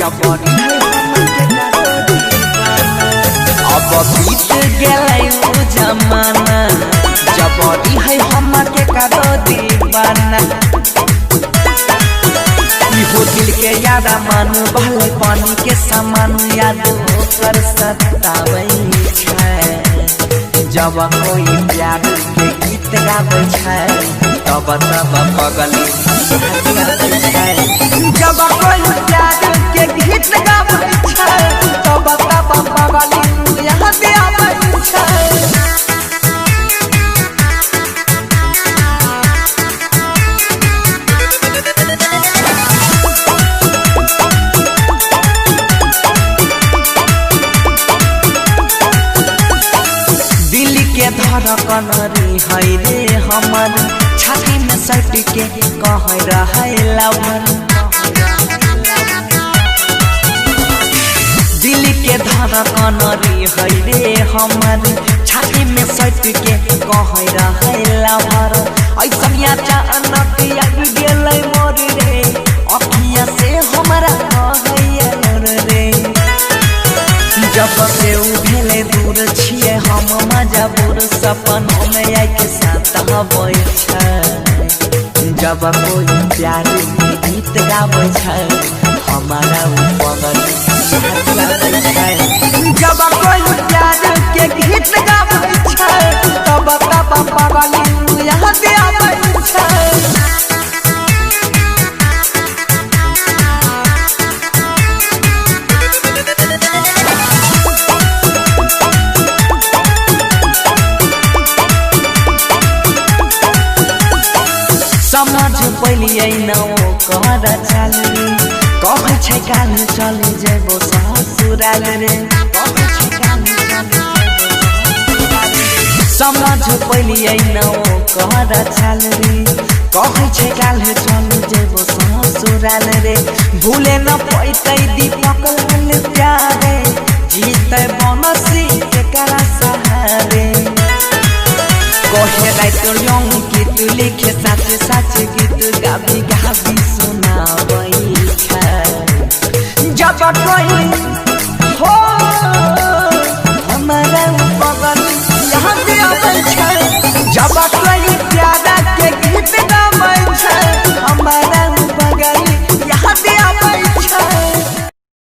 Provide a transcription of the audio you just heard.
जबरी अब बीत गए वो जमाना जबरी है हमके करो दीवाना इहो दिल के याद मानू बहले पानी के समान याद कर सतावे छै जब कोई प्यार के गीत गावे छै तब तब पगली जब कोई प्यार के गीत गावे छै तब तब पगली यहाँ पे आवे छै। धड़कन है रे हमर छाती में सट के कह रहे लवर दिल के धड़कन है रे हमर छाती में सट के कह रहे लवर ऐसा अचानक आबि गेलै मोर रे अखिया से हमरा कहै रे जब से उभेले दूर छिए हम मजबूर सपनों में आके साथ हबै छै जब कोई प्यार के गीत गाबै छै हमारा पगल लागै छै जब कोई प्यार के गीत गाबै छै तब तब पगली यहाँ पे आबै छै। समझ पलिए न कर चल कह छै काल चले जेबो ससुराल रे समझ पलिए न कर चल कह छै काल चले जेबो ससुराल रे भूले न पैतै दीपक लाल प्यारे जीते बनसी केकरा सहारे कहे राइतो गीत लिखे सच सच गीत गाबी गाबी सुनाबै छै जब कोई हो